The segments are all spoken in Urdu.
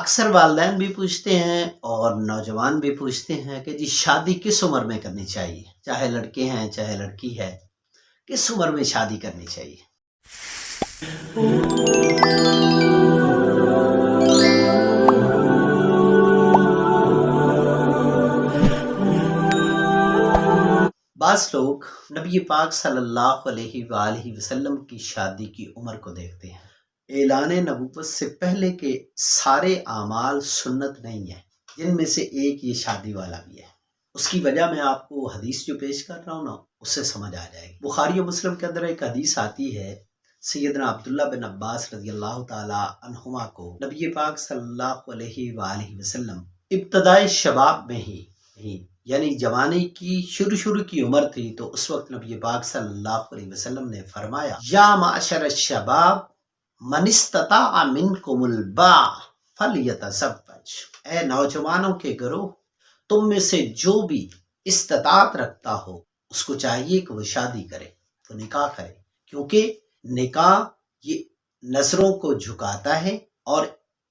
اکثر والدین بھی پوچھتے ہیں اور نوجوان بھی پوچھتے ہیں کہ جی شادی کس عمر میں کرنی چاہیے، چاہے لڑکے ہیں چاہے لڑکی ہے، کس عمر میں شادی کرنی چاہیے۔ بعض لوگ نبی پاک صلی اللہ علیہ وآلہ وسلم کی شادی کی عمر کو دیکھتے ہیں۔ اعلان نبوت سے پہلے کے سارے اعمال سنت نہیں ہیں، جن میں سے ایک یہ شادی والا بھی ہے۔ اس کی وجہ میں آپ کو حدیث جو پیش کر رہا ہوں نا، اس سے سمجھ آ جائے گی۔ بخاری و مسلم کے اندر ایک حدیث آتی ہے، سیدنا عبداللہ بن عباس رضی اللہ تعالی عنہما کو نبی پاک صلی اللہ علیہ وآلہ وسلم ابتدائی شباب میں ہی یعنی جوانی کی شروع کی عمر تھی، تو اس وقت نبی پاک صلی اللہ علیہ وسلم نے فرمایا، یا معشر الشباب من استطاع منکم الباء فلیتزوج، اے نوجوانوں کے گروہ، تم میں سے جو بھی استطاعت رکھتا ہو اس کو چاہیے کہ وہ شادی کرے، وہ نکاح کرے، کیونکہ نکاح یہ نظروں کو جھکاتا ہے اور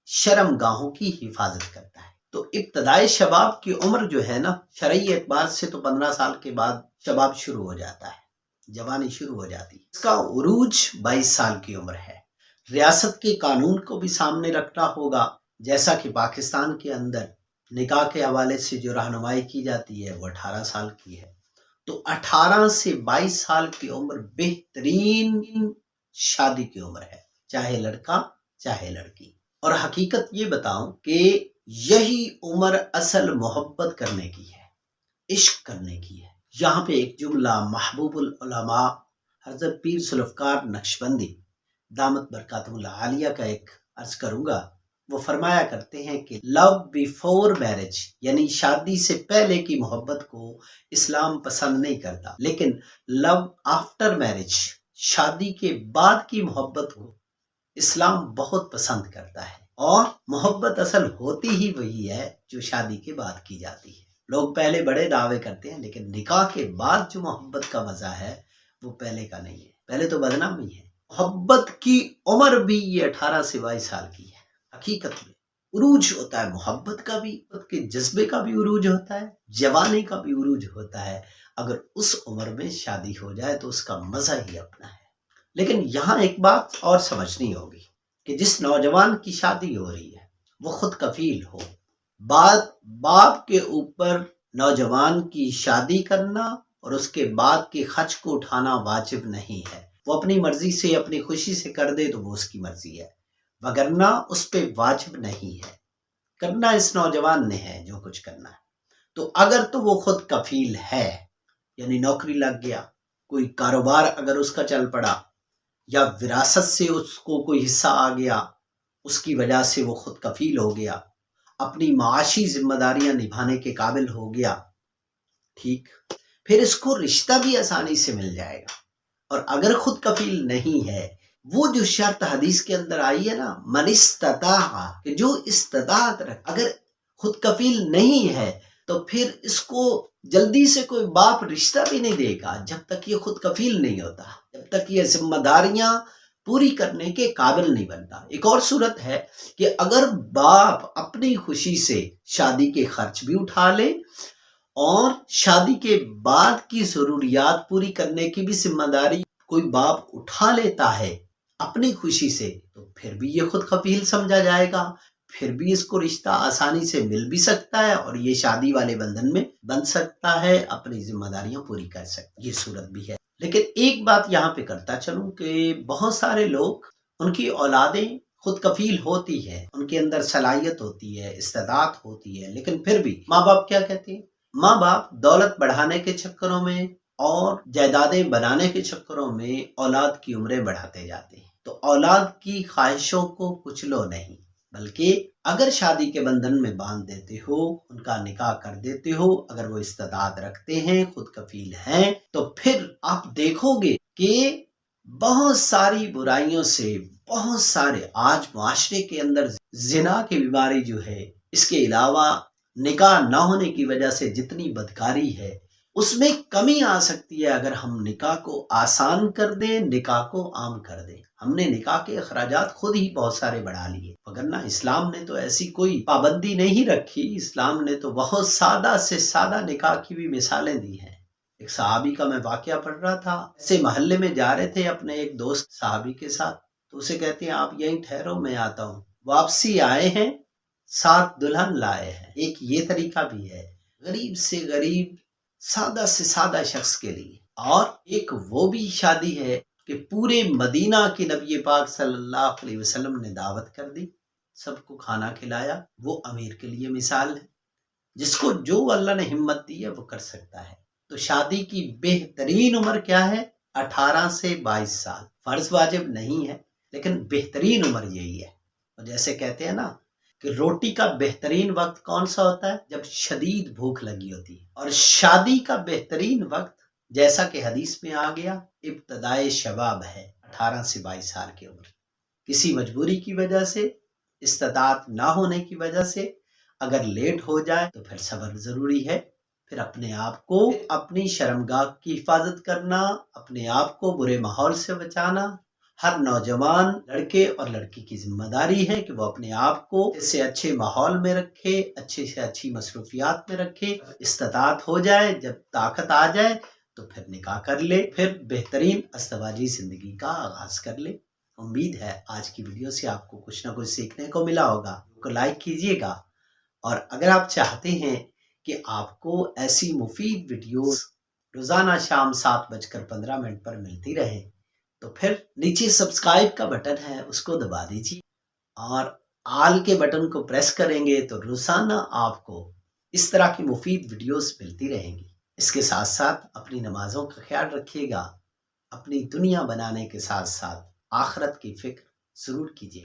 شرم گاہوں کی حفاظت کرتا ہے۔ تو ابتدائی شباب کی عمر جو ہے نا، شرعی اعتبار سے تو 15 سال کے بعد شباب شروع ہو جاتا ہے، جوانی شروع ہو جاتی ہے۔ اس کا عروج 22 سال کی عمر ہے۔ ریاست کے قانون کو بھی سامنے رکھنا ہوگا، جیسا کہ پاکستان کے اندر نکاح کے حوالے سے جو رہنمائی کی جاتی ہے وہ 18 سال کی ہے۔ تو 18 سے 22 سال کی عمر بہترین شادی کی عمر ہے، چاہے لڑکا چاہے لڑکی۔ اور حقیقت یہ بتاؤں کہ یہی عمر اصل محبت کرنے کی ہے، عشق کرنے کی ہے۔ یہاں پہ ایک جملہ محبوب العلماء حضرت پیر سلفکار نقشبندی دامت برکاتہ العالیہ کا ایک عرض کروں گا۔ وہ فرمایا کرتے ہیں کہ لو بیفور میرج، یعنی شادی سے پہلے کی محبت کو اسلام پسند نہیں کرتا، لیکن لو آفٹر میرج، شادی کے بعد کی محبت کو اسلام بہت پسند کرتا ہے۔ اور محبت اصل ہوتی ہی وہی ہے جو شادی کے بعد کی جاتی ہے۔ لوگ پہلے بڑے دعوے کرتے ہیں، لیکن نکاح کے بعد جو محبت کا مزہ ہے وہ پہلے کا نہیں ہے، پہلے تو بدنامی ہے۔ محبت کی عمر بھی یہ 18 سے 22 سال کی ہے۔ حقیقت میں عروج ہوتا ہے محبت کا بھی، محبت کے جذبے کا بھی عروج ہوتا ہے، جوانی کا بھی عروج ہوتا ہے۔ اگر اس عمر میں شادی ہو جائے تو اس کا مزہ ہی اپنا ہے۔ لیکن یہاں ایک بات اور سمجھنی ہوگی کہ جس نوجوان کی شادی ہو رہی ہے وہ خود کفیل ہو۔ باپ کے اوپر نوجوان کی شادی کرنا اور اس کے بعد کے خرچ کو اٹھانا واجب نہیں ہے۔ وہ اپنی مرضی سے اپنی خوشی سے کر دے تو وہ اس کی مرضی ہے، وگرنہ اس پہ واجب نہیں ہے۔ کرنا اس نوجوان نے ہے جو کچھ کرنا ہے۔ تو اگر تو وہ خود کفیل ہے، یعنی نوکری لگ گیا، کوئی کاروبار اگر اس کا چل پڑا، یا وراثت سے اس کو کوئی حصہ آ گیا، اس کی وجہ سے وہ خود کفیل ہو گیا، اپنی معاشی ذمہ داریاں نبھانے کے قابل ہو گیا، ٹھیک، پھر اس کو رشتہ بھی آسانی سے مل جائے گا۔ اور اگر خود کفیل نہیں ہے، وہ جو شرط حدیث کے اندر آئی ہے نا، من استطاع، کہ جو استطاعت رکھ، اگر خود کفیل نہیں ہے تو پھر اس کو جلدی سے کوئی باپ رشتہ بھی نہیں دے گا جب تک یہ خود کفیل نہیں ہوتا، جب تک یہ ذمہ داریاں پوری کرنے کے قابل نہیں بنتا۔ ایک اور صورت ہے کہ اگر باپ اپنی خوشی سے شادی کے خرچ بھی اٹھا لے اور شادی کے بعد کی ضروریات پوری کرنے کی بھی ذمہ داری کوئی باپ اٹھا لیتا ہے اپنی خوشی سے، تو پھر بھی یہ خود کفیل سمجھا جائے گا، پھر بھی اس کو رشتہ آسانی سے مل بھی سکتا ہے اور یہ شادی والے بندھن میں بن سکتا ہے، اپنی ذمہ داریاں پوری کر سکتا ہے۔ یہ صورت بھی ہے۔ لیکن ایک بات یہاں پہ کرتا چلوں کہ بہت سارے لوگ، ان کی اولادیں خود کفیل ہوتی ہے، ان کے اندر صلاحیت ہوتی ہے، استطاعت ہوتی ہے، لیکن پھر بھی ماں باپ کیا کہتے ہیں؟ ماں باپ دولت بڑھانے کے چکروں میں اور جائیدادیں بنانے کے چکروں میں اولاد کی عمریں بڑھاتے جاتے ہیں۔ تو اولاد کی خواہشوں کو کچلو نہیں، بلکہ اگر شادی کے بندھن میں باندھ دیتے ہو، ان کا نکاح کر دیتے ہو، اگر وہ استطاعت رکھتے ہیں، خود کفیل ہیں، تو پھر آپ دیکھو گے کہ بہت ساری برائیوں سے، بہت سارے آج معاشرے کے اندر زنا کی بیماری جو ہے، اس کے علاوہ نکاح نہ ہونے کی وجہ سے جتنی بدکاری ہے، اس میں کمی آ سکتی ہے اگر ہم نکاح کو آسان کر دیں، نکاح کو عام کر دیں۔ ہم نے نکاح کے اخراجات خود ہی بہت سارے بڑھا لیے، وگرنہ اسلام نے تو ایسی کوئی پابندی نہیں رکھی۔ اسلام نے تو بہت سادہ سے سادہ نکاح کی بھی مثالیں دی ہیں۔ ایک صحابی کا میں واقعہ پڑھ رہا تھا، ایسے محلے میں جا رہے تھے اپنے ایک دوست صحابی کے ساتھ، تو اسے کہتے ہیں آپ یہیں ٹھہرو میں آتا ہوں۔ واپسی آئے ہیں، ساتھ دلہن لائے ہیں۔ ایک یہ طریقہ بھی ہے غریب سے غریب، سادہ سے سادہ شخص کے لیے۔ اور ایک وہ بھی شادی ہے کہ پورے مدینہ کی نبی پاک صلی اللہ علیہ وسلم نے دعوت کر دی، سب کو کھانا کھلایا۔ وہ امیر کے لیے مثال ہے، جس کو جو اللہ نے ہمت دی ہے وہ کر سکتا ہے۔ تو شادی کی بہترین عمر کیا ہے؟ 18 سے 22 سال۔ فرض واجب نہیں ہے، لیکن بہترین عمر یہی ہے۔ اور جیسے کہتے ہیں نا کہ روٹی کا بہترین وقت کون سا ہوتا ہے؟ جب شدید بھوک لگی ہوتی ہے۔ اور شادی کا بہترین وقت جیسا کہ حدیث میں آ گیا ابتدائے شباب ہے، 18 سے 22 سال کی عمر۔ کسی مجبوری کی وجہ سے، استطاعت نہ ہونے کی وجہ سے اگر لیٹ ہو جائے تو پھر صبر ضروری ہے۔ پھر اپنے آپ کو، اپنی شرمگاہ کی حفاظت کرنا، اپنے آپ کو برے ماحول سے بچانا ہر نوجوان لڑکے اور لڑکی کی ذمہ داری ہے کہ وہ اپنے آپ کو اس سے اچھے ماحول میں رکھے، اچھے سے اچھی مصروفیات میں رکھے۔ استطاعت ہو جائے، جب طاقت آ جائے تو پھر نکاح کر لے، پھر بہترین ازدواجی زندگی کا آغاز کر لے۔ امید ہے آج کی ویڈیو سے آپ کو کچھ نہ کچھ سیکھنے کو ملا ہوگا۔ کو لائک کیجیے گا، اور اگر آپ چاہتے ہیں کہ آپ کو ایسی مفید ویڈیوز روزانہ شام 7:15 پر ملتی رہے تو پھر نیچے سبسکرائب کا بٹن ہے، اس کو دبا دیجیے، اور آل کے بٹن کو پریس کریں گے تو روزانہ آپ کو اس طرح کی مفید ویڈیوز ملتی رہیں گی۔ اس کے ساتھ ساتھ اپنی نمازوں کا خیال رکھیے گا، اپنی دنیا بنانے کے ساتھ ساتھ آخرت کی فکر ضرور کیجیے۔